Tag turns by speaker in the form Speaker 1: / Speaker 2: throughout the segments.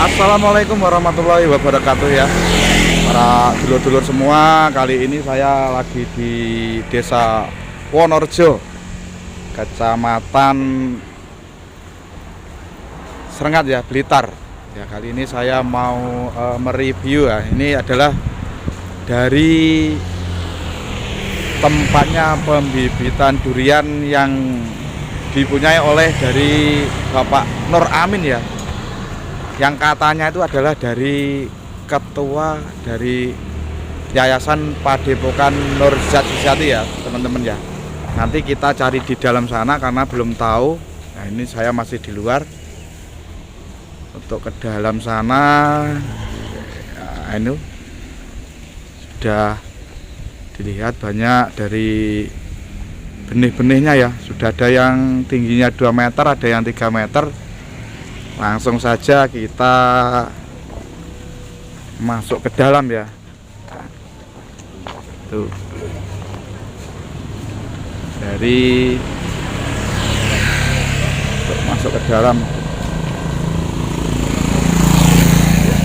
Speaker 1: Assalamualaikum warahmatullahi wabarakatuh ya, para dulur-dulur semua. Kali ini saya lagi di Desa Wonorejo, Kecamatan Serengat ya, Blitar. Ya, kali ini saya mau mereview ya. Ini adalah dari tempatnya pembibitan durian yang dipunyai oleh dari Bapak Nur Amin ya, yang katanya itu adalah dari ketua dari Yayasan Padepokan Nurzat Susiati ya teman-teman ya. Nanti kita cari di dalam sana karena belum tahu. Nah, ini saya masih di luar. Untuk ke dalam sana ya, ini sudah dilihat banyak dari benih-benihnya ya. Sudah ada yang tingginya 2 meter, ada yang 3 meter. Langsung saja kita masuk ke dalam ya. Tuh. Dari masuk ke dalam.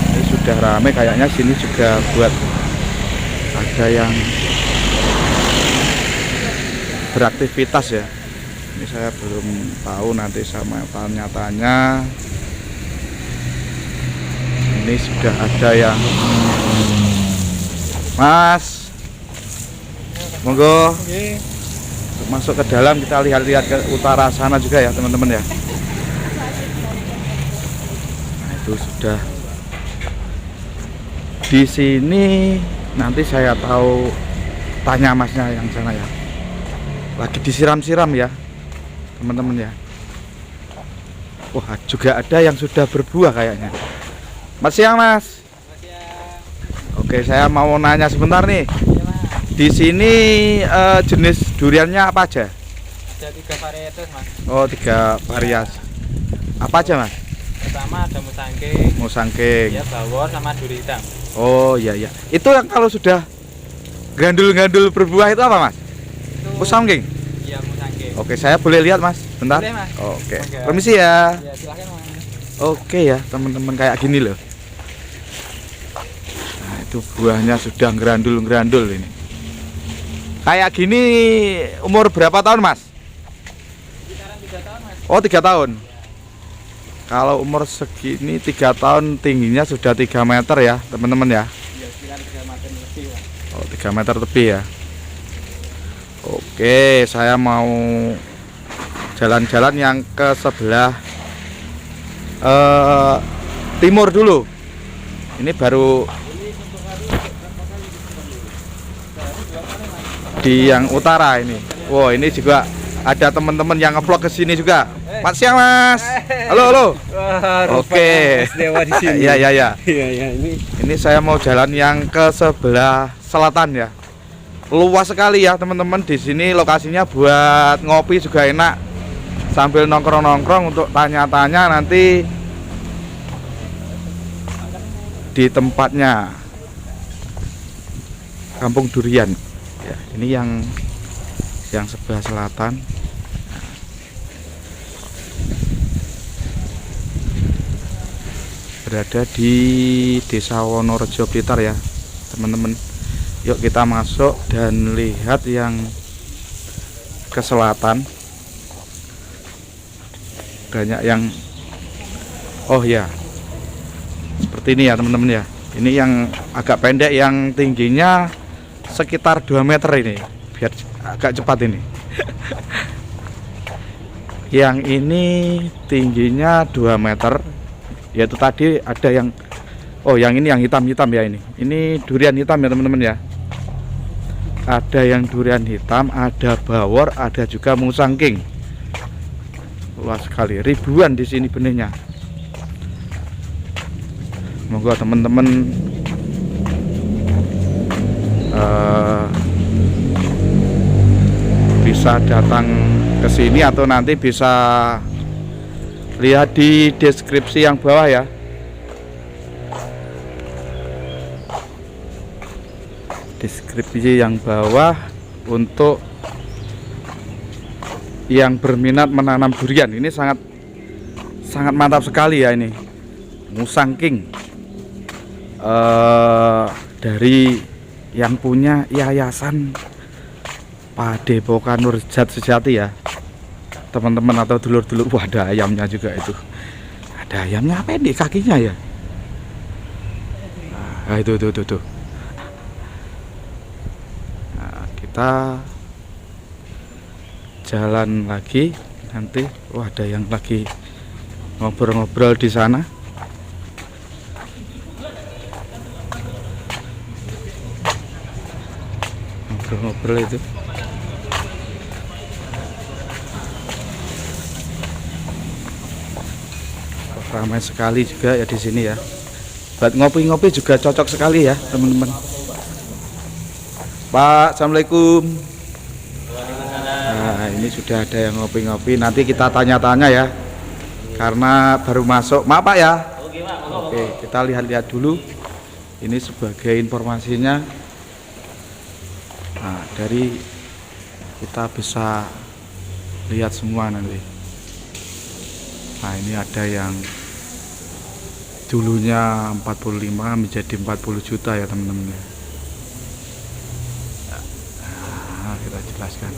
Speaker 1: Ini sudah ramai kayaknya, sini juga buat ada yang beraktivitas ya. Ini saya belum tahu, nanti sama tanya-tanya. Ini sudah ada yang Mas, monggo masuk ke dalam, kita lihat-lihat ke utara sana juga ya teman-teman ya. Nah, itu sudah di sini. Nanti saya tahu tanya masnya yang sana ya. Lagi disiram-siram ya teman-teman ya. Wah, juga ada yang sudah berbuah kayaknya. Mas siang Mas. Oke, saya mau nanya sebentar nih. Di sini jenis duriannya apa aja?
Speaker 2: Ada 3 varietas Mas.
Speaker 1: Oh, 3 variasi. Apa aja Mas?
Speaker 2: Pertama ada musangking,
Speaker 1: Musangking.
Speaker 2: ya bawor sama duri hitam.
Speaker 1: Oh iya iya. Itu yang kalau sudah gandul-gandul berbuah itu apa Mas?
Speaker 2: Itu
Speaker 1: Musangking.
Speaker 2: iya musangking.
Speaker 1: Oke, saya boleh lihat Mas? Bentar.
Speaker 2: Boleh, Mas.
Speaker 1: Oke.
Speaker 2: Oke.
Speaker 1: Permisi ya.
Speaker 2: Ya silakan Mas.
Speaker 1: Oke ya teman-teman, kayak gini loh. Nah, itu buahnya sudah ngerandul-ngerandul ini. Kayak gini umur berapa tahun Mas?
Speaker 2: Sekitaran 3 tahun Mas.
Speaker 1: Oh 3 tahun. Kalau umur segini 3 tahun, tingginya sudah 3 meter ya teman-teman ya.
Speaker 2: Ya sekitar 3 meter lebih Mas.
Speaker 1: Oh 3 meter lebih ya. Oke, saya mau jalan-jalan yang ke sebelah timur dulu. Ini baru di yang utara ini. Wow, ini juga ada teman-teman yang ngevlog ke sini juga. Mas siang Mas. Halo halo.
Speaker 2: Wah,
Speaker 1: Oke.
Speaker 2: Dewa di sini.
Speaker 1: Iya iya iya.
Speaker 2: Iya
Speaker 1: Ini saya mau jalan yang ke sebelah selatan ya. Luas sekali ya teman-teman. Di sini lokasinya buat ngopi juga enak. Sambil nongkrong-nongkrong untuk tanya-tanya nanti di tempatnya Kampung Durian. Ya, ini yang sebelah selatan. Berada di Desa Wonorejo Blitar ya teman-teman. Yuk kita masuk dan lihat yang ke selatan. Banyak yang oh ya, seperti ini ya teman-teman ya. Ini yang agak pendek, yang tingginya sekitar 2 meter ini, biar agak cepat ini. Yang ini tingginya 2 meter. Yaitu tadi ada yang yang ini yang hitam-hitam ya ini. Ini durian hitam ya teman-teman ya. Ada yang durian hitam, ada bawor, ada juga musangking. Luas sekali, ribuan di sini benihnya. Moga teman-teman bisa datang ke sini atau nanti bisa lihat di deskripsi yang bawah ya. Deskripsi yang bawah untuk yang berminat menanam durian. Ini sangat mantap sekali ya ini. Musang King dari yang punya Yayasan Padepokan Nurjat Sejati ya teman-teman atau dulur-dulur. Wah, ada ayamnya juga itu. Ada ayamnya apa di kakinya ya? Nah, itu. Nah, kita jalan lagi nanti. Wah, ada yang lagi ngobrol-ngobrol di sana. Ngobrol-ngobrol itu. Ramai sekali juga ya di sini ya. Buat ngopi-ngopi juga cocok sekali ya, teman-teman. Pak, assalamualaikum. Nah, ini sudah ada yang ngopi-ngopi. Nanti kita tanya-tanya ya. Karena baru masuk. Maaf Pak ya. Oke, kita lihat-lihat dulu. Ini sebagai informasinya. Nah, dari kita bisa lihat semua nanti. Nah, ini ada yang dulunya 45 menjadi 40 juta ya teman-teman. Nah, kita jelaskan.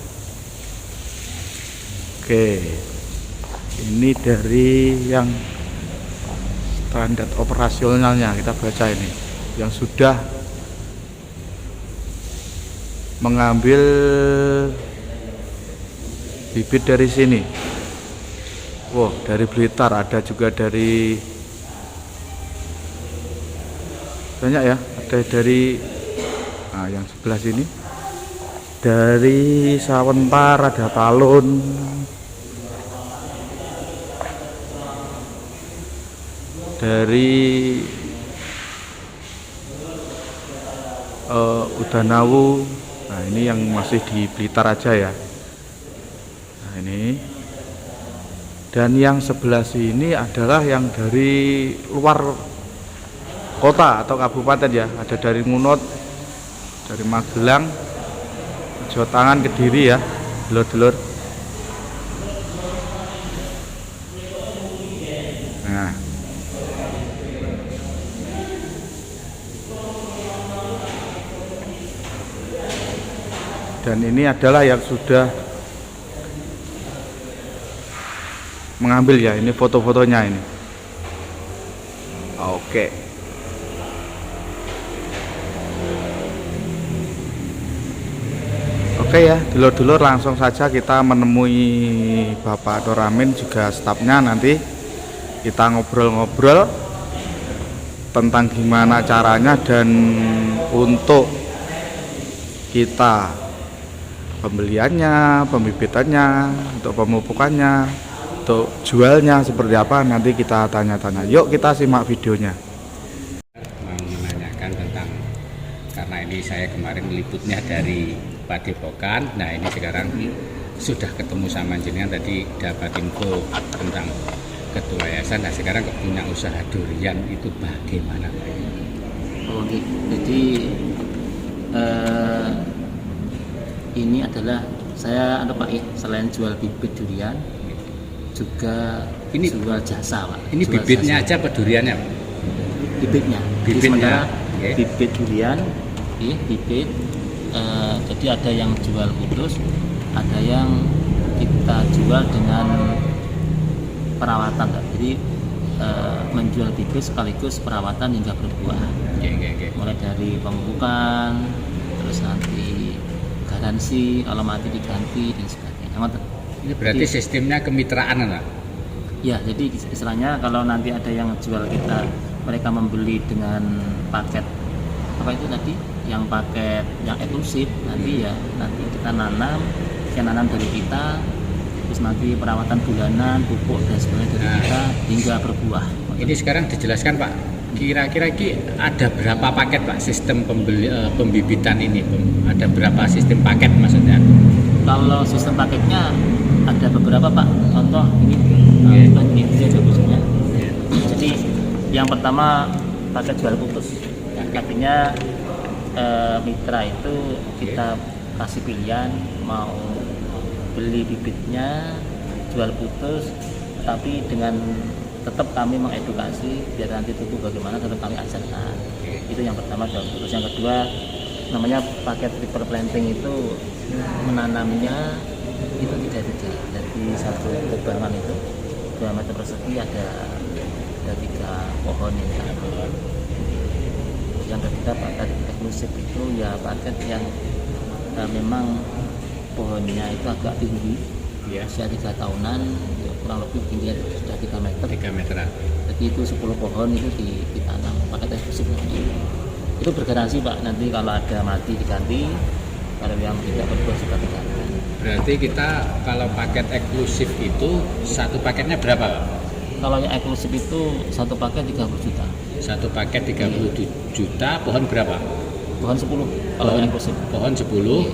Speaker 1: Oke, ini dari yang standar operasionalnya, kita baca ini yang sudah mengambil bibit dari sini. Wow, dari Blitar, ada juga dari banyak ya, ada dari yang sebelah sini, dari Sawentar, ada Talun, dari Udanawu. Nah, ini yang masih di Blitar aja ya. Nah, ini. Dan yang sebelah sini adalah yang dari luar kota atau kabupaten ya. Ada dari Ngunut, dari Magelang, Jawa Tangan, Kediri ya, dulur-dulur. Nah, dan ini adalah yang sudah mengambil ya, ini foto-fotonya ini. Oke. Oke ya, dulur-dulur, langsung saja kita menemui Bapak Nur Amin juga stafnya. Nanti kita ngobrol-ngobrol tentang gimana caranya dan untuk kita pembeliannya, pembibitannya, untuk pemupukannya, untuk jualnya seperti apa, nanti kita tanya-tanya. Yuk kita simak videonya.
Speaker 3: Mau menanyakan tentang, karena ini saya kemarin meliputnya dari Padepokan. Nah, ini sekarang sudah ketemu sama jenengan, tadi dapat info tentang ketua yayasan. Nah, sekarang punya usaha durian itu bagaimana Pak?
Speaker 2: Oke, jadi ini adalah saya Pak ya, selain jual bibit durian juga
Speaker 3: Ini
Speaker 2: jual jasa Pak.
Speaker 3: Ini
Speaker 2: Jual
Speaker 3: bibitnya
Speaker 2: jasa.
Speaker 3: aja apa duriannya?
Speaker 2: Bibitnya. Jadi
Speaker 3: Bibitnya,
Speaker 2: sementara
Speaker 3: oke.
Speaker 2: bibit durian, bibit. Jadi ada yang jual kudus, ada yang kita jual dengan perawatan Pak. Jadi menjual bibit sekaligus perawatan hingga berbuah.
Speaker 3: Oke.
Speaker 2: Mulai dari pemupukan, terus nanti garansi kalau mati diganti dan sebagainya.
Speaker 3: Ini berarti
Speaker 2: Jadi,
Speaker 3: sistemnya kemitraan Pak?
Speaker 2: ya, jadi istilahnya kalau nanti ada yang jual kita, mereka membeli dengan paket apa itu tadi, yang paket yang eksklusif, nanti ya nanti kita nanam dari kita, terus nanti perawatan bulanan, pupuk dan sebagainya dari kita hingga berbuah.
Speaker 3: Ini sekarang dijelaskan Pak, kira-kira ada berapa paket Pak sistem pembibitan ini? Ada berapa sistem paket maksudnya?
Speaker 2: Kalau sistem paketnya ada beberapa Pak. Contoh ini, ini aja khususnya. Jadi yang pertama paket jual putus. Artinya mitra itu kita kasih pilihan mau beli bibitnya, jual putus, tapi dengan tetap kami mengedukasi biar nanti tumbuh bagaimana tetap kami ajarkan. Itu yang pertama. Terus yang kedua, namanya paket triple planting itu menanamnya itu tiga-tiga. Jadi satu tebangan itu 2 meter persegi ada 3 pohon yang tanam. Yang ketiga paket eksklusif itu ya paket yang memang pohonnya itu agak tinggi, usia 3 tahunan, kurang lebih tingginya sudah 3 meter.
Speaker 3: 3 meteran.
Speaker 2: Jadi itu 10 pohon itu ditanam paket eksklusif namanya. Itu bergaransi Pak, nanti kalau ada mati diganti, kalau yang tidak berbuah juga diganti.
Speaker 3: Berarti kita kalau paket eksklusif itu satu paketnya berapa Pak?
Speaker 2: Kalau yang eksklusif itu satu paket 30 juta.
Speaker 3: Satu paket 30 juta, pohon berapa?
Speaker 2: Pohon 10 kalau yang eksklusif.
Speaker 3: Pohon 10,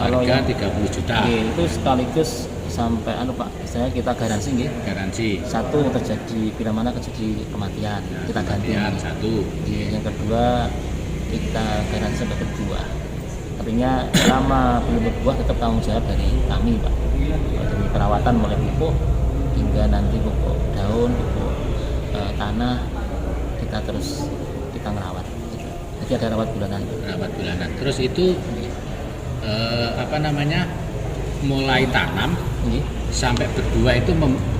Speaker 2: Kalau
Speaker 3: harga
Speaker 2: yang-
Speaker 3: 30 juta.
Speaker 2: Itu sekaligus sampai Pak, istilahnya kita garansi nggih.
Speaker 3: Garansi.
Speaker 2: Satu terjadi bila mana terjadi kematian, kita ganti.
Speaker 3: Kematian, satu.
Speaker 2: Yang kedua kita garansi sampai berbuah. Artinya selama belum berbuah tetap tanggung jawab dari kami Pak. Dari perawatan mulai pupuk hingga nanti pupuk daun, pupuk tanah, kita terus kita ngerawat. Jadi ada rawat bulanan.
Speaker 3: Rawat bulanan. Terus itu mulai tanam
Speaker 2: Nggih.
Speaker 3: sampai berbuah itu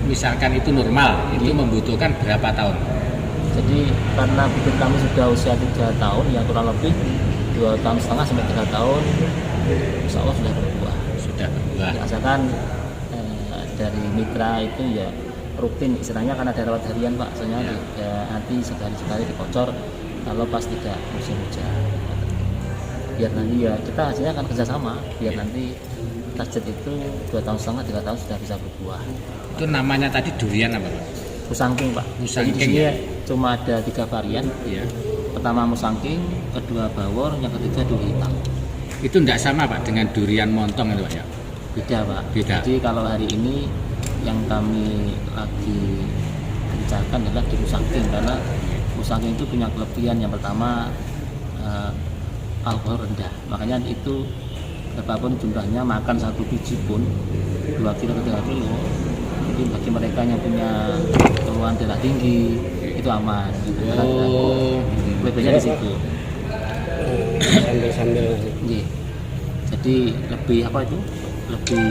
Speaker 3: misalkan itu normal, itu membutuhkan berapa tahun?
Speaker 2: Jadi karena bibit kami sudah usia 3 tahun, yang kurang lebih 2,5 tahun sampai 3 tahun, insya Allah sudah berbuah.
Speaker 3: Sudah berbuah.
Speaker 2: Ya, asalkan dari mitra itu ya rutin, istilahnya karena ada rawat harian Pak, soalnya nanti sekali-sekali dikocor kalau pas tidak musim hujan. Biar nanti ya kita hasilnya akan kerjasama, biar nanti target itu 2,5 tahun 3 tahun sudah bisa berbuah.
Speaker 3: Itu namanya tadi durian apa Pak?
Speaker 2: Musangking Pak.
Speaker 3: Musangking,
Speaker 2: Jadi di sini
Speaker 3: ya?
Speaker 2: cuma ada 3 varian.
Speaker 3: Iya.
Speaker 2: Pertama musangking, kedua bawor, yang ketiga duri hitam.
Speaker 3: Itu tidak sama Pak dengan durian montong itu Pak ya?
Speaker 2: Beda Pak.
Speaker 3: Beda.
Speaker 2: Jadi kalau hari ini yang kami lagi bicarakan adalah di musangking, karena musangking itu punya kelebihan yang pertama alkohol rendah. Makanya itu berapapun jumlahnya, makan satu biji pun 2 kilo ke 3 kilo. Jadi bagi mereka yang punya keluhan darah tinggi itu aman. Gitu. Kelebihannya di situ.
Speaker 4: Sambil
Speaker 2: Iya. Jadi lebih apa itu? Lebih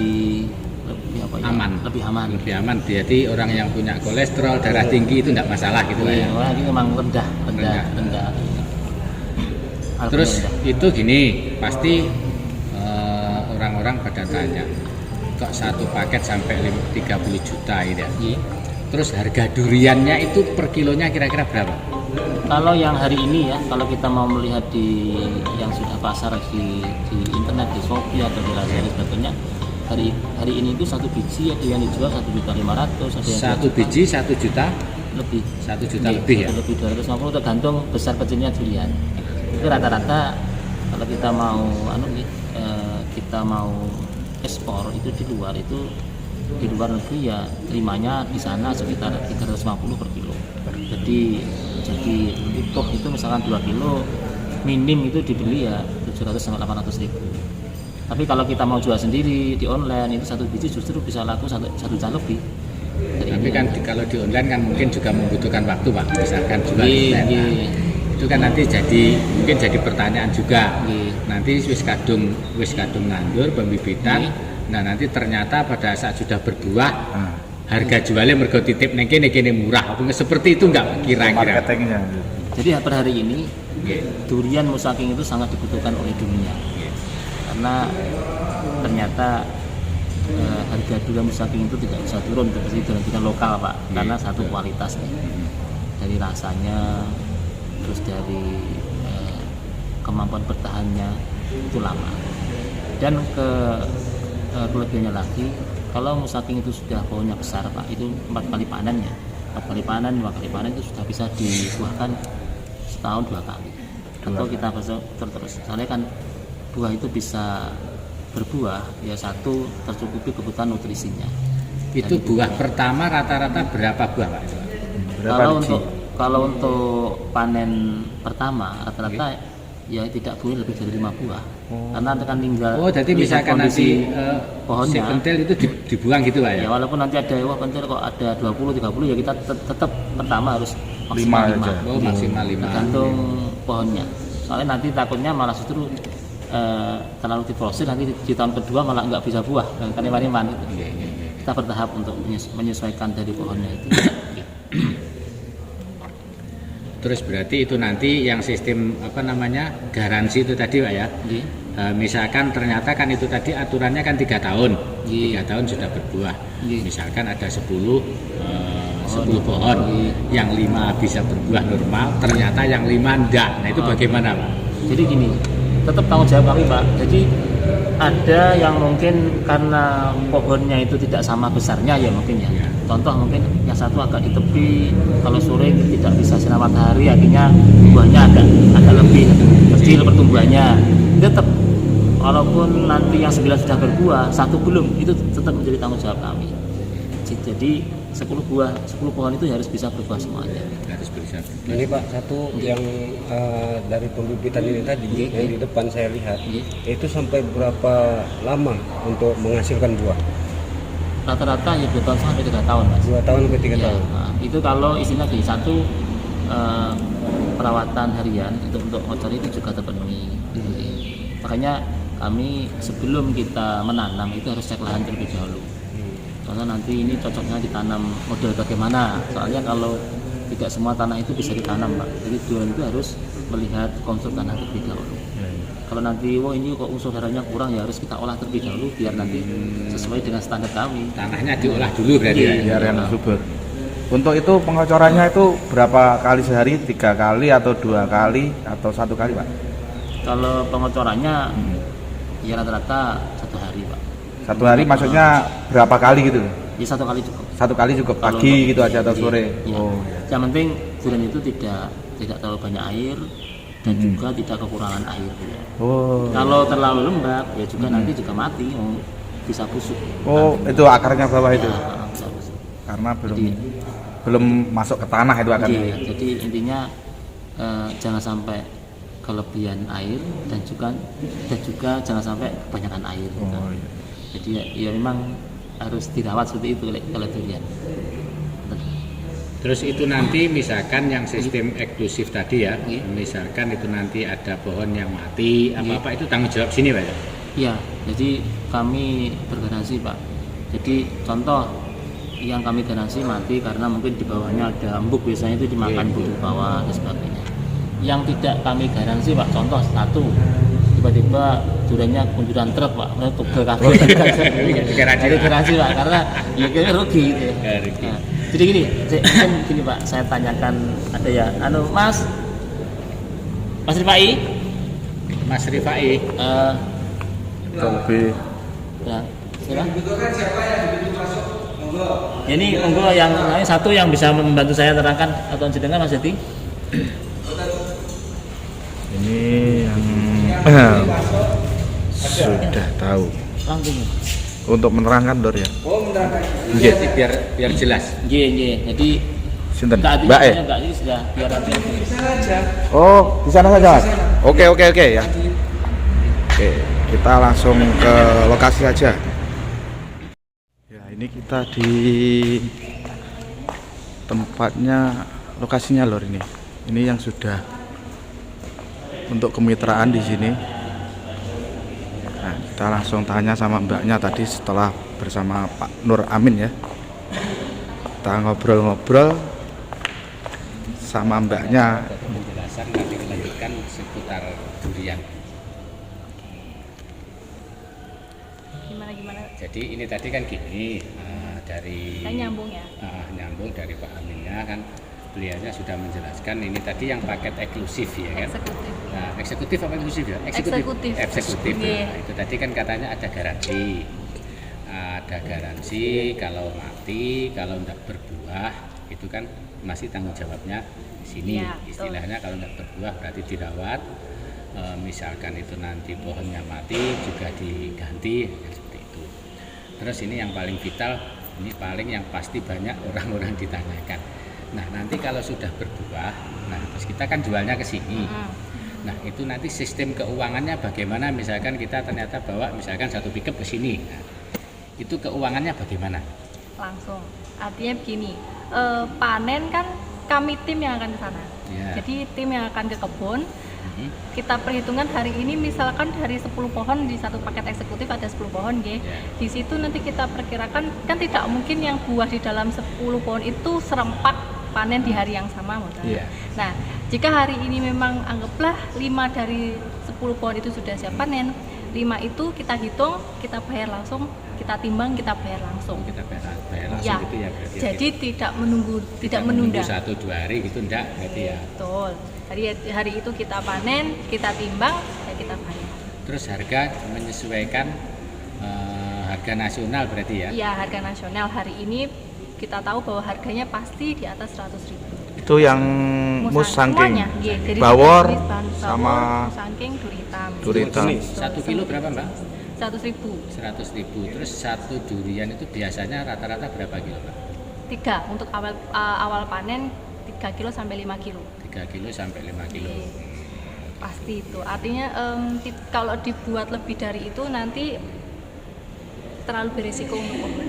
Speaker 2: apa ya?
Speaker 3: Aman.
Speaker 2: Lebih aman.
Speaker 3: Lebih aman. Jadi orang yang punya kolesterol, darah tinggi itu tidak masalah gitu Pak ya?
Speaker 2: Iya, wah, ini memang rendah.
Speaker 3: Rendah.
Speaker 2: Alkohol
Speaker 3: Terus
Speaker 2: rendah.
Speaker 3: itu gini, pasti orang-orang pada tanya, kok satu paket sampai 30 juta ini ya?
Speaker 2: Iya.
Speaker 3: Terus harga duriannya itu per kilonya kira-kira berapa?
Speaker 2: Kalau yang hari ini ya, kalau kita mau melihat di yang sudah pasar di internet, di Shopee atau di Lazada dan sebagainya, hari ini itu satu biji ada yang dijual 1.500.000, ada yang
Speaker 3: Satu
Speaker 2: 2 juta
Speaker 3: biji 1 juta,
Speaker 2: lebih.
Speaker 3: 1 juta
Speaker 2: Iya,
Speaker 3: lebih ya?
Speaker 2: lebih 250, tergantung besar kecilnya durian. Itu rata-rata kalau kita mau kita mau ekspor itu di luar negeri ya terimanya di sana sekitar 350 per kilo. Jadi utuh itu misalkan 2 kilo minim itu dibeli ya 700 sampai 800 ribu. Tapi kalau kita mau jual sendiri di online itu satu biji justru bisa laku 1 juta lebih.
Speaker 3: Tapi kan kalau di online kan mungkin juga membutuhkan waktu Pak, misalkan jual
Speaker 2: Iya,
Speaker 3: di online.
Speaker 2: iya.
Speaker 3: Itu kan nanti mungkin jadi pertanyaan juga.
Speaker 2: Iya.
Speaker 3: Nanti wis kadung nandur pembibitan, nah nanti ternyata pada saat sudah berbuah harga jualnya mergo titip neng kene murah. Apa seperti itu enggak kira-kira?
Speaker 1: Marketingnya.
Speaker 2: Jadi per hari ini
Speaker 3: Nggih.
Speaker 2: durian musangking itu sangat dibutuhkan oleh dunia. Karena ternyata harga durian musangking itu tidak bisa turun seperti durian lokal Pak, karena satu kualitas dari rasanya, terus dari kemampuan bertahannya itu lama. Dan kelebihannya lagi, kalau musangking itu sudah pohonnya besar Pak, itu 4 kali panen ya, 4 kali panen, 5 kali panen itu sudah bisa dibuahkan setahun 2 kali. Atau kita terus, soalnya kan buah itu bisa berbuah ya, satu tercukupi kebutuhan nutrisinya.
Speaker 3: Itu buah pertama rata-rata berapa buah Pak?
Speaker 1: Berapa biji?
Speaker 2: Kalau untuk panen pertama rata-rata ya tidak boleh lebih dari 5 buah. Karena akan tinggal.
Speaker 3: Oh, jadi
Speaker 2: melihat
Speaker 3: misalkan
Speaker 2: kondisi
Speaker 3: nanti
Speaker 2: pohonnya.
Speaker 3: si pentil itu dibuang gitu Pak ya?
Speaker 2: Ya walaupun nanti ada wah pentil kok ada 20 30 ya kita tetap pertama harus
Speaker 1: 5
Speaker 2: maksimal
Speaker 1: aja.
Speaker 2: 5.
Speaker 3: Oh, maksimal 5.
Speaker 2: Tergantung pohonnya. Soalnya nanti takutnya malah justru terlalu diproses nanti di tahun kedua malah nggak bisa buah kan iman-iman itu.
Speaker 3: Iya.
Speaker 2: Kita bertahap untuk menyesuaikan dari pohonnya itu.
Speaker 3: Terus berarti itu nanti yang sistem garansi itu tadi Pak ya?
Speaker 2: Iya.
Speaker 3: Misalkan ternyata kan itu tadi aturannya kan 3 tahun.
Speaker 2: Iya.
Speaker 3: 3 tahun sudah berbuah.
Speaker 2: Iya.
Speaker 3: Misalkan ada 10 pohon, yang 5 bisa berbuah normal, ternyata yang 5 enggak. Nah itu bagaimana Pak?
Speaker 2: Jadi gini, tetap tanggung jawab kami Pak. Jadi ada yang mungkin karena pohonnya itu tidak sama besarnya ya mungkin ya.
Speaker 3: Ya.
Speaker 2: Contoh mungkin yang satu agak di tepi, kalau sore tidak bisa sinar matahari, akhirnya buahnya agak lebih kecil pertumbuhannya. Tetap walaupun nanti yang 9 sudah berbuah, 1 belum, itu tetap menjadi tanggung jawab kami. Jadi 10 pohon itu harus bisa berbuah semuanya.
Speaker 3: Harus bisa.
Speaker 4: Ini Pak, satu yang dari pembibitan ini tadi yang di depan saya lihat itu sampai berapa lama untuk menghasilkan buah?
Speaker 2: Rata-rata ya 2 tahun sampai 3 tahun Mas.
Speaker 4: 2 tahun sampai 3
Speaker 2: Ya,
Speaker 4: tahun.
Speaker 2: nah, itu kalau istilah di satu perawatan harian untuk ngocor itu juga terpenuhi. Makanya kami sebelum kita menanam itu harus cek lahan terlebih dahulu. Karena nanti ini cocoknya ditanam model bagaimana. Soalnya kalau tidak semua tanah itu bisa ditanam Pak. Jadi duluan itu harus melihat kontur tanah terlebih dahulu. Kalau nanti ini kok unsur hariannya kurang ya harus kita olah terlebih dahulu biar nanti sesuai dengan standar kami.
Speaker 3: Tanahnya diolah dulu berarti
Speaker 2: Iya.
Speaker 3: ya?
Speaker 1: Biar yang subur. Untuk itu pengocorannya itu berapa kali sehari? 3 kali atau 2 kali atau 1 kali Pak?
Speaker 2: Kalau pengocorannya ya rata-rata 1 hari Pak.
Speaker 1: 1 hari maksudnya berapa kali gitu?
Speaker 2: Ya 1 kali cukup.
Speaker 1: 1 kali cukup,
Speaker 2: Kalau
Speaker 1: pagi
Speaker 2: untuk-
Speaker 1: gitu aja atau
Speaker 2: iya,
Speaker 1: sore?
Speaker 2: iya.
Speaker 1: Oh.
Speaker 2: Yang penting durian itu tidak terlalu banyak air dan juga tidak kekurangan air. Ya.
Speaker 1: Oh.
Speaker 2: Kalau terlalu lembab ya juga nanti juga mati, bisa busuk.
Speaker 1: Oh, itu akarnya bawah itu.
Speaker 2: Ya, bisa busuk.
Speaker 1: Karena
Speaker 2: Jadi,
Speaker 1: belum masuk ke tanah itu akarnya.
Speaker 2: iya, jadi intinya jangan sampai kelebihan air dan juga jangan sampai kebanyakan air. Gitu.
Speaker 1: Oh, iya.
Speaker 2: Jadi ya memang harus dirawat seperti itu kalau durian.
Speaker 3: Terus itu nanti misalkan yang sistem eksklusif tadi ya,
Speaker 2: Iya.
Speaker 3: misalkan itu nanti ada pohon yang mati, apa-apa itu tanggung jawab sini Pak ya?
Speaker 2: Iya, jadi kami bergaransi Pak. Jadi contoh yang kami garansi mati karena mungkin di bawahnya ada embuk, biasanya itu dimakan
Speaker 3: Iya.
Speaker 2: bulu bawah dan sebagainya. Yang tidak kami garansi Pak, contoh satu tiba-tiba duriannya kuncuran truk Pak, tugel kabeh. Jadi garansi Pak karena ya kira rugi gitu.
Speaker 3: Ya, rugi.
Speaker 2: Nah, jadi gini Pak, saya tanyakan ada ya, Mas Rifai,
Speaker 3: Mas Rifai,
Speaker 1: Lebih
Speaker 2: ya, siapa? Ya, ini monggo yang lain satu yang bisa membantu saya terangkan atau jenengan Mas Jati.
Speaker 1: ini yang sudah tahu
Speaker 2: Langsung.
Speaker 1: untuk menerangkan Dor ya.
Speaker 3: Iya, biar jelas.
Speaker 2: Iya. Jadi
Speaker 1: Sinten?
Speaker 2: enggak
Speaker 1: Mbak E.
Speaker 2: enggak ini sudah biar nanti.
Speaker 1: Oh, di sana saja Mas. Oke ya. Oke, kita langsung ke lokasi aja. Ya, ini kita di tempatnya, lokasinya Lor ini. Ini yang sudah untuk kemitraan di sini. Nah, kita langsung tanya sama mbaknya tadi setelah bersama Pak Nur Amin ya. Kita ngobrol-ngobrol sama mbaknya.
Speaker 3: Penjelasan nanti dilanjutkan seputar durian.
Speaker 5: Gimana
Speaker 3: Jadi ini tadi kan gini dari
Speaker 5: saya nyambung ya.
Speaker 3: Nyambung dari Pak Aminnya kan beliaunya sudah menjelaskan ini tadi yang paket eksklusif ya kan.
Speaker 5: Eksekutif.
Speaker 3: Nah, eksekutif apa eksklusif ya?
Speaker 5: Eksekutif.
Speaker 3: Eksekutif.
Speaker 5: Iya.
Speaker 3: Nah, itu tadi kan katanya ada garansi. Ada garansi kalau mati, kalau tidak berbuah itu kan masih tanggung jawabnya di sini.
Speaker 5: Iya, betul.
Speaker 3: Istilahnya kalau tidak berbuah berarti dirawat. Misalkan itu nanti pohonnya mati juga diganti seperti itu. Terus ini yang paling vital, ini paling yang pasti banyak orang-orang ditanyakan. Nah nanti kalau sudah berbuah, nah terus kita kan jualnya ke sini. Nah itu nanti sistem keuangannya bagaimana, misalkan kita ternyata bawa misalkan satu pickup ke sini, nah, itu keuangannya bagaimana?
Speaker 5: Langsung. Artinya begini, panen kan kami tim yang akan ke sana.
Speaker 3: Ya.
Speaker 5: Jadi tim yang akan ke kebun, kita perhitungan hari ini misalkan dari 10 pohon di satu paket eksekutif ada 10 pohon
Speaker 3: Ya.
Speaker 5: Di situ nanti kita perkirakan kan tidak mungkin yang buah di dalam 10 pohon itu serempak panen di hari yang sama
Speaker 3: Ya.
Speaker 5: Nah, jika hari ini memang anggaplah 5 dari 10 pohon itu sudah siap panen, 5 itu kita hitung, kita bayar langsung, kita timbang, kita bayar langsung.
Speaker 3: Kita bayar langsung
Speaker 5: Ya,
Speaker 3: gitu ya berarti.
Speaker 5: jadi tidak menunggu, tidak
Speaker 3: menunggu
Speaker 5: menunda.
Speaker 3: 1-2 hari gitu enggak berarti ya.
Speaker 5: Betul. Hari itu kita panen, kita timbang, ya kita bayar.
Speaker 3: Terus harga menyesuaikan harga nasional berarti ya.
Speaker 5: Iya, harga nasional hari ini kita tahu bahwa harganya pasti di atas 100.000.
Speaker 1: Itu yang mus sangking,
Speaker 5: Semuanya, iya. Jadi
Speaker 1: bawor
Speaker 5: jenis bahan
Speaker 1: sama
Speaker 5: mus sangking, duri hitam.
Speaker 1: duri hitam.
Speaker 4: Jenis.
Speaker 3: 1 kilo berapa Mbak?
Speaker 5: 100.000.
Speaker 3: 100.000. Terus satu durian itu biasanya rata-rata berapa kilo Mbak?
Speaker 5: 3 untuk awal panen 3 kilo sampai 5 kilo.
Speaker 3: 3 kilo sampai 5 kilo.
Speaker 5: Iya. Pasti itu. Artinya kalau dibuat lebih dari itu nanti terlalu berisiko untuk pohon.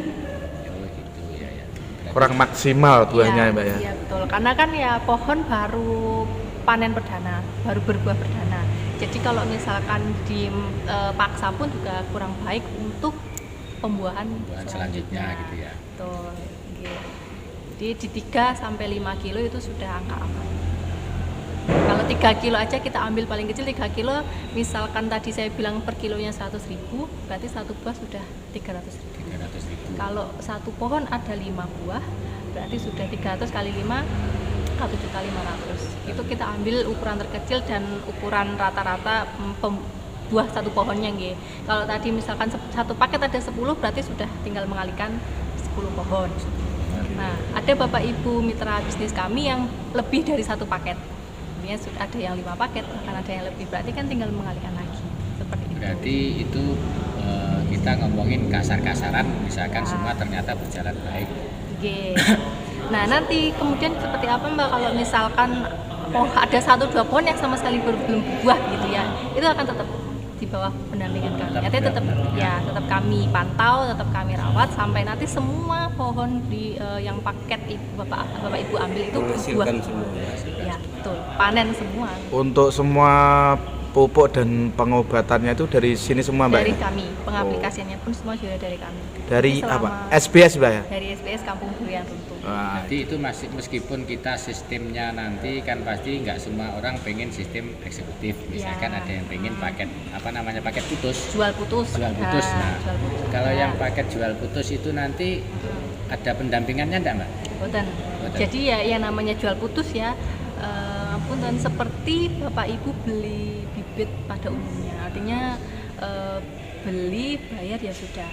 Speaker 3: Oh gitu ya ya. Berarti
Speaker 1: Kurang maksimal buahnya ya, Mbak ya.
Speaker 5: Iya betul. Karena kan ya pohon baru panen perdana, baru berbuah perdana. Jadi kalau misalkan dipaksa pun juga kurang baik untuk pembuahan
Speaker 3: pembuahan selanjutnya gitu ya.
Speaker 5: Betul. Gitu. Jadi di 3 sampai 5 kilo itu sudah angka aman. Kalau 3 kilo aja kita ambil paling kecil 3 kilo, misalkan tadi saya bilang per kilonya 100.000, berarti satu buah sudah 300.000.
Speaker 3: 300.000.
Speaker 5: Kalau satu pohon ada 5 buah, berarti sudah 300 kali 5, 1.500.000. Itu kita ambil ukuran terkecil dan ukuran rata-rata buah satu pohonnya nggih. Kalau tadi misalkan satu paket ada 10, berarti sudah tinggal mengalikan 10 pohon. Nah, ada Bapak Ibu mitra bisnis kami yang lebih dari satu paket. Artinya sudah ada yang 5 paket, bahkan ada yang lebih. Berarti kan tinggal mengalihkan lagi. Seperti itu.
Speaker 3: Berarti itu kita ngomongin kasar-kasaran, misalkan semua ternyata berjalan baik.
Speaker 5: Oke. Nah, nanti kemudian seperti apa Mbak kalau misalkan ada 1-2 pohon yang sama sekali belum buah gitu ya. Itu akan tetap di bawah pendampingan kami. Artinya tetap kami pantau, tetap kami rawat sampai nanti semua pohon di yang paket Bapak Ibu ambil itu berbuah.
Speaker 4: Menghasilkan semua.
Speaker 5: Ya, betul. Panen semua.
Speaker 1: Untuk semua pupuk dan pengobatannya itu dari sini semua, Mbak?
Speaker 5: Dari kami, pengaplikasiannya pun semua juga dari kami.
Speaker 1: Dari
Speaker 5: Jadi
Speaker 1: apa?
Speaker 5: selama-
Speaker 1: SBS, Mbak ya?
Speaker 5: Dari SBS Kampung Durian Runtuh.
Speaker 1: Wah,
Speaker 3: Jadi itu masih meskipun kita sistemnya nanti kan pasti nggak semua orang pengen sistem eksekutif. Misalkan
Speaker 5: Ya.
Speaker 3: ada yang pengen paket paket putus.
Speaker 5: Jual putus.
Speaker 3: Jual putus.
Speaker 5: ada,
Speaker 3: Nah,
Speaker 5: jual putus
Speaker 3: kalau
Speaker 5: ada.
Speaker 3: yang paket jual putus itu nanti ada pendampingannya enggak, Mbak?
Speaker 5: Boten.
Speaker 3: Boten.
Speaker 5: Jadi ya yang namanya jual putus ya, dan seperti Bapak Ibu beli bibit pada umumnya. Artinya beli bayar ya sudah.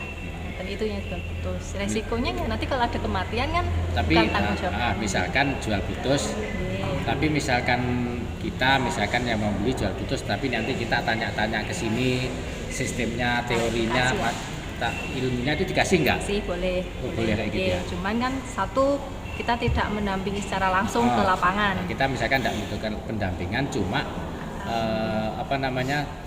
Speaker 5: Dan itu yang jual putus. Resikonya ya nanti kalau ada kematian kan
Speaker 3: Tapi
Speaker 5: bukan tanggung jawab.
Speaker 3: misalkan jual putus,
Speaker 5: Iya.
Speaker 3: tapi misalkan yang mau beli jual putus, tapi nanti kita tanya-tanya ke sini sistemnya, teorinya, ilmunya itu dikasih nggak?
Speaker 5: Sih boleh.
Speaker 3: Oh, boleh kayak gitu ya.
Speaker 5: Cuman kan satu kita tidak mendampingi secara langsung ke lapangan.
Speaker 3: Kita misalkan tidak membutuhkan pendampingan, cuma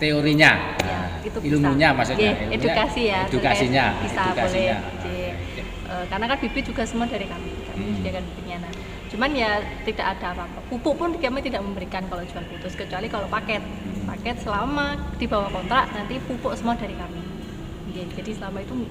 Speaker 3: teorinya,
Speaker 5: Ya, itu
Speaker 3: ilmunya
Speaker 5: bisa.
Speaker 3: maksudnya,
Speaker 5: Iya, edukasi ya.
Speaker 3: edukasinya,
Speaker 5: terkait bisa
Speaker 3: edukasinya.
Speaker 5: boleh. Karena kan bibit juga semua dari kami menyediakan bibitnya. Nah, cuman ya tidak ada apa-apa. Pupuk pun kami tidak memberikan kalau jual putus, kecuali kalau paket selama di bawah kontrak nanti pupuk semua dari kami. Jadi selama itu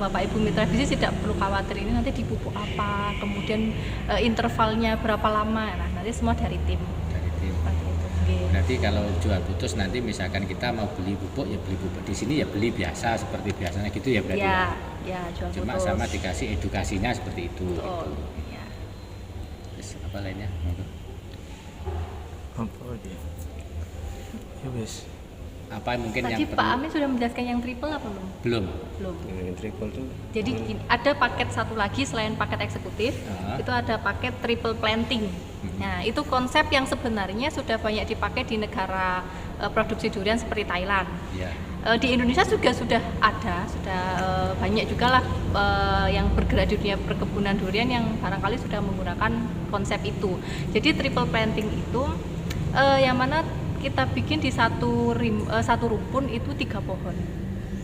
Speaker 5: Bapak Ibu mitra bisnis tidak perlu khawatir ini nanti dipupuk apa, kemudian intervalnya berapa lama. Nah, nanti semua dari tim.
Speaker 3: Dari tim.
Speaker 5: Seperti itu.
Speaker 3: Berarti kalau jual putus nanti misalkan kita mau beli pupuk ya beli pupuk di sini ya beli biasa seperti biasanya gitu ya berarti ya.
Speaker 5: Ya, jual
Speaker 3: Cuma
Speaker 5: putus.
Speaker 3: sama dikasih edukasinya seperti itu.
Speaker 5: Betul.
Speaker 3: Gitu.
Speaker 5: Ya.
Speaker 3: Terus apa lainnya? Monggo.
Speaker 1: apa lagi? Ya wis.
Speaker 3: Apa mungkin
Speaker 5: Tadi
Speaker 3: yang
Speaker 5: Pak
Speaker 3: perlu?
Speaker 5: Amin sudah menjelaskan yang triple apa belum?
Speaker 3: Belum.
Speaker 5: Belum.
Speaker 4: Yang triple tuh
Speaker 5: Jadi gini, ada paket satu lagi selain paket eksekutif, itu ada paket triple planting. Nah, itu konsep yang sebenarnya sudah banyak dipakai di negara produksi durian seperti Thailand.
Speaker 3: Ya.
Speaker 5: Di Indonesia juga sudah ada, banyak juga lah yang bergerak di dunia perkebunan durian yang barangkali sudah menggunakan konsep itu. Jadi triple planting itu yang mana kita bikin di satu rumpun itu 3 pohon.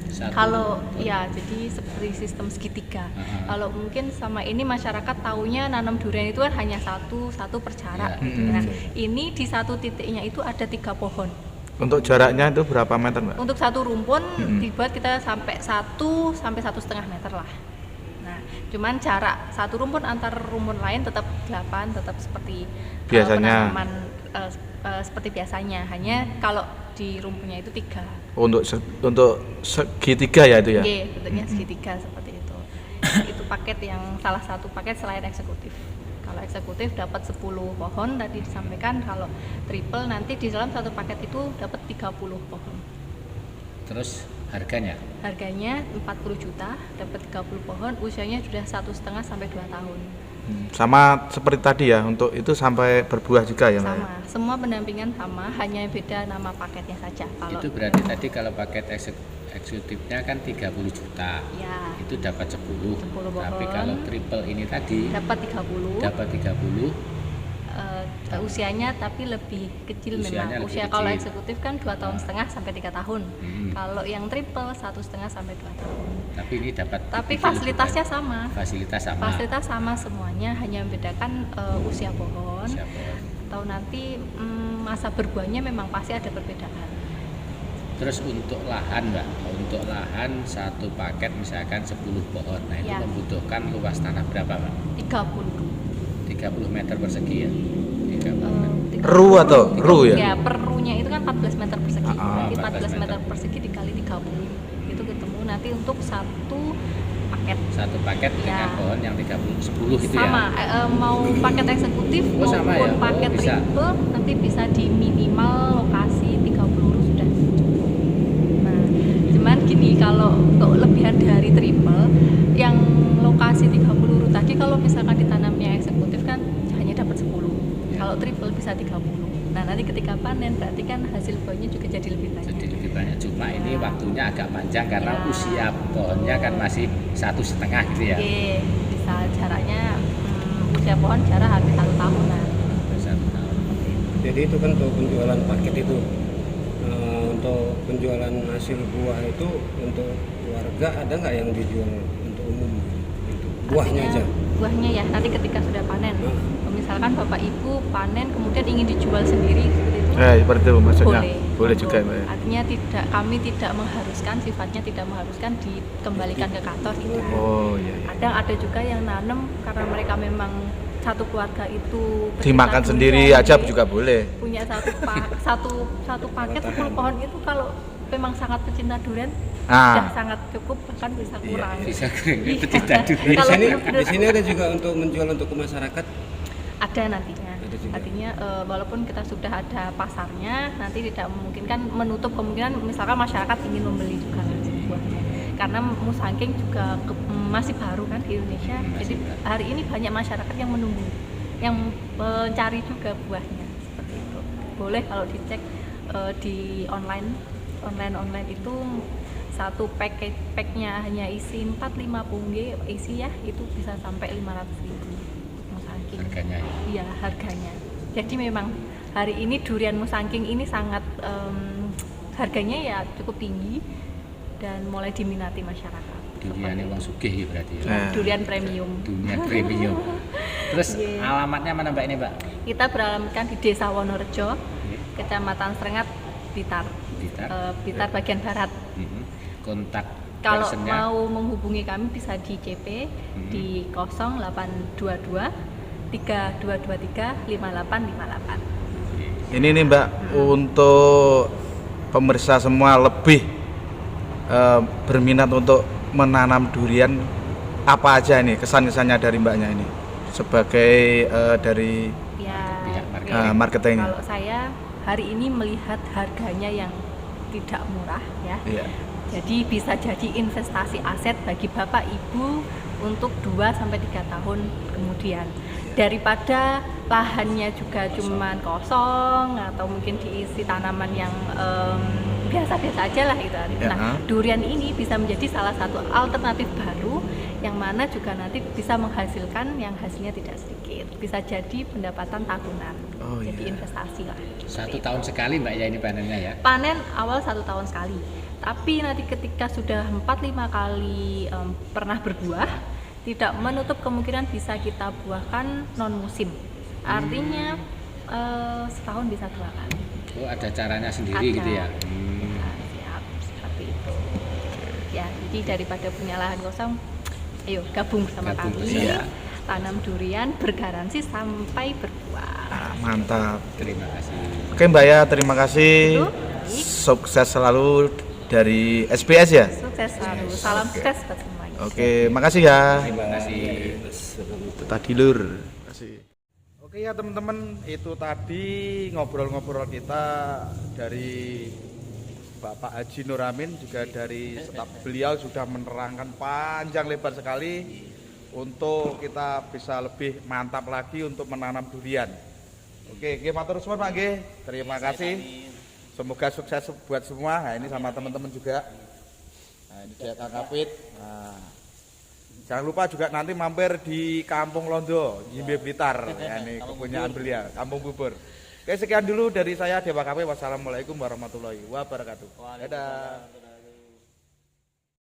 Speaker 3: Satu
Speaker 5: Kalau
Speaker 3: pohon.
Speaker 5: ya jadi seperti sistem segitiga.
Speaker 3: Ah.
Speaker 5: Kalau mungkin sama ini masyarakat taunya nanam durian itu kan hanya satu per jarak.
Speaker 3: Ya.
Speaker 5: Gitu. Nah, ini di satu titiknya itu ada 3 pohon.
Speaker 1: Untuk jaraknya itu berapa meter, Mbak?
Speaker 5: Untuk satu rumpun dibuat kita sampai 1 sampai 1,5 meter lah. Nah, cuman jarak satu rumpun antar rumpun lain tetap 8, tetap seperti
Speaker 1: Biasanya.
Speaker 5: penanaman seperti biasanya. Hanya kalau di rumpunnya itu 3.
Speaker 1: Untuk segitiga ya itu ya?
Speaker 5: Iya, bentuknya segitiga seperti itu. Itu paket yang salah satu paket selain eksekutif. Kalau eksekutif dapat 10 pohon tadi disampaikan, kalau triple nanti di dalam satu paket itu dapat 30 pohon.
Speaker 3: Terus harganya?
Speaker 5: Harganya 40 juta, dapat 30 pohon, usianya sudah 1,5 sampai 2 tahun.
Speaker 1: Sama seperti tadi ya, untuk itu sampai berbuah juga ya, Mbak?
Speaker 5: Sama, semua pendampingan sama, hanya beda nama paketnya saja. Kalau
Speaker 3: Itu berarti tadi kalau paket eksekutifnya kan 30 juta.
Speaker 5: ya
Speaker 3: Itu dapat 10.
Speaker 5: 10
Speaker 3: Tapi
Speaker 5: pohon.
Speaker 3: kalau triple ini tadi
Speaker 5: dapat 30.
Speaker 3: dapat 30.
Speaker 5: Usianya tapi lebih kecil
Speaker 3: Usianya
Speaker 5: memang.
Speaker 3: lebih
Speaker 5: Usia kalau
Speaker 3: kecil.
Speaker 5: eksekutif kan 2,5 tahun sampai 3 tahun. Kalau yang triple 1,5 sampai 2 tahun.
Speaker 3: Tapi ini dapat
Speaker 5: Tapi
Speaker 3: lebih
Speaker 5: fasilitasnya
Speaker 3: kan?
Speaker 5: sama.
Speaker 3: Fasilitas sama.
Speaker 5: Fasilitas sama semuanya, hanya membedakan usia pohon
Speaker 3: Siapa?
Speaker 5: atau nanti masa berbuahnya memang pasti ada perbedaan.
Speaker 3: Terus untuk lahan, Mbak, untuk lahan satu paket misalkan 10 pohon. Nah, itu
Speaker 5: Ya.
Speaker 3: membutuhkan luas tanah berapa, Mbak?
Speaker 5: 30.
Speaker 3: 30 meter persegi ya. 30 meter.
Speaker 1: Ru atau ru ya?
Speaker 5: Ya, per runya itu kan 14 meter persegi.
Speaker 1: Ah,
Speaker 5: Jadi
Speaker 3: 14
Speaker 5: 14 meter
Speaker 3: meter
Speaker 5: persegi dikali 30. Itu ketemu nanti untuk satu paket.
Speaker 3: Satu paket dengan
Speaker 5: Ya.
Speaker 3: pohon yang 10 itu
Speaker 5: Sama,
Speaker 3: ya.
Speaker 5: mau paket eksekutif
Speaker 3: Oh, sama
Speaker 5: maupun
Speaker 3: ya? Oh,
Speaker 5: paket
Speaker 3: bisa.
Speaker 5: triple nanti bisa di minimal lokasi 30 ru sudah cukup. Nah, cuman gini, kalau untuk lebihan dari triple yang lokasi 30 ru tadi kalau misalkan ditanamnya eksekutif kan hanya dapat 10.
Speaker 3: Ya.
Speaker 5: Kalau triple bisa 30. Nah, nanti ketika panen berarti kan hasil buahnya juga jadi lebih banyak.
Speaker 3: Jadi lebih banyak. Cuma ini
Speaker 5: Ya.
Speaker 3: waktunya agak panjang karena
Speaker 5: Ya.
Speaker 3: usia pohonnya kan masih 1,5 gitu ya.
Speaker 5: Oke, bisa jaraknya usia pohon jarak hampir 1 tahunan.
Speaker 3: 1 tahun.
Speaker 4: Jadi itu kan untuk penjualan paket itu. Untuk penjualan hasil buah itu untuk warga ada nggak yang dijual untuk umum? Untuk buahnya
Speaker 5: Artinya,
Speaker 4: aja.
Speaker 5: Buahnya ya nanti ketika sudah panen.
Speaker 4: Hmm.
Speaker 5: Misalkan bapak ibu panen kemudian ingin dijual sendiri seperti itu.
Speaker 1: Seperti itu maksudnya.
Speaker 5: Boleh.
Speaker 1: Boleh
Speaker 5: Untuk-
Speaker 1: juga, Mbak. Ya?
Speaker 5: Artinya kami tidak mengharuskan, sifatnya tidak mengharuskan dikembalikan ke kantor tidak.
Speaker 1: Oh iya. Iya.
Speaker 5: Kadang ada juga yang nanam karena mereka memang satu keluarga itu
Speaker 1: Dimakan
Speaker 5: pecinta
Speaker 1: sendiri
Speaker 5: durian,
Speaker 1: aja
Speaker 5: jadi
Speaker 1: juga boleh.
Speaker 5: punya satu paket 10 pohon itu kalau memang sangat pecinta durian sudah
Speaker 1: Ah,
Speaker 5: sangat cukup, bahkan bisa kurang.
Speaker 3: Bisa kering
Speaker 5: Iya.
Speaker 3: pecinta durian.
Speaker 4: Di
Speaker 5: Kalau
Speaker 4: sini
Speaker 5: benar-benar-
Speaker 4: di sini ada juga untuk menjual untuk ke masyarakat.
Speaker 5: Ada nantinya.
Speaker 4: Ada juga.
Speaker 5: Artinya walaupun kita sudah ada pasarnya, nanti tidak memungkinkan menutup kemungkinan misalkan masyarakat ingin membeli juga buahnya. Karena musangking juga masih baru kan di Indonesia. Jadi hari ini banyak masyarakat yang menunggu, yang mencari juga buahnya seperti itu. Boleh kalau dicek di online itu satu packnya hanya isi 4-5 pungge isi ya, itu bisa sampai 500.000 musangking.
Speaker 3: Harganya ya.
Speaker 5: Iya, harganya. Jadi memang hari ini durian musangking ini sangat harganya ya cukup tinggi dan mulai diminati masyarakat.
Speaker 3: Duriannya wong sugih ya berarti ya.
Speaker 1: Nah.
Speaker 5: Durian premium.
Speaker 3: Dunia premium. Terus
Speaker 5: Iya.
Speaker 3: alamatnya mana Mbak ini, Mbak?
Speaker 5: Kita beralamatkan di Desa Wonorejo, Kecamatan Serengat, Blitar.
Speaker 3: Blitar.
Speaker 5: Blitar bagian barat.
Speaker 3: Kontak
Speaker 5: Kalau
Speaker 3: personnya
Speaker 5: mau menghubungi kami bisa di CP di 0822 3223 5858.
Speaker 1: ini nih Mbak, untuk pemirsa semua lebih berminat untuk menanam durian, apa aja ini kesan-kesannya dari Mbaknya ini sebagai dari
Speaker 5: Ya,
Speaker 3: pihak
Speaker 5: oke.
Speaker 1: marketing.
Speaker 5: Kalau saya hari ini melihat harganya yang tidak murah ya.
Speaker 1: Iya.
Speaker 5: Jadi bisa jadi investasi aset bagi Bapak Ibu untuk 2 sampai 3 tahun kemudian. Daripada lahannya juga cuman kosong atau mungkin diisi tanaman yang biasa-biasa aja lah gitu.
Speaker 1: Ya.
Speaker 5: Nah, durian ini bisa menjadi salah satu alternatif baru yang mana juga nanti bisa menghasilkan yang hasilnya tidak sedikit. Bisa jadi pendapatan tahunan.
Speaker 1: Oh,
Speaker 5: jadi
Speaker 1: iya.
Speaker 5: investasi lah.
Speaker 3: 1 tahun sekali Mbak ya ini panennya ya.
Speaker 5: Panen awal 1 tahun sekali, tapi nanti ketika sudah 4-5 kali pernah berbuah, tidak menutup kemungkinan bisa kita buahkan non musim. Artinya setahun bisa 2 kali.
Speaker 3: Oh ada caranya sendiri
Speaker 5: Ada.
Speaker 3: gitu ya.
Speaker 5: Nah, siap seperti itu. Ya, jadi daripada punya lahan kosong, ayo gabung bersama
Speaker 3: Gabung
Speaker 5: kami.
Speaker 1: bersama.
Speaker 5: Tanam durian bergaransi sampai berbuah.
Speaker 1: Ah, mantap.
Speaker 3: Terima kasih.
Speaker 1: Oke Mbak ya, terima kasih.
Speaker 5: Itu, baik.
Speaker 1: Sukses selalu dari SBS ya.
Speaker 5: Sukses selalu. Salam sukses buat semuanya.
Speaker 1: Oke, makasih ya.
Speaker 3: Terima kasih.
Speaker 1: Itu tadi lur. Makasih. Oke ya teman-teman, itu tadi ngobrol-ngobrol kita dari Bapak Haji Nur Amin, juga dari staf beliau sudah menerangkan panjang lebar sekali untuk kita bisa lebih mantap lagi untuk menanam durian. Oke, matur suwun Pak nggih. Terima kasih. Semoga sukses buat semua. Nah, ini sama teman-teman juga. Nah, ini dia Kang Kapit. Nah, jangan lupa juga nanti mampir di Kampung Londo, Jimbe Blitar. Ya, ini kepunyaan beliau, Kampung Bubur. Oke, sekian dulu dari saya Dewa KP. Wassalamualaikum warahmatullahi wabarakatuh. Dadah.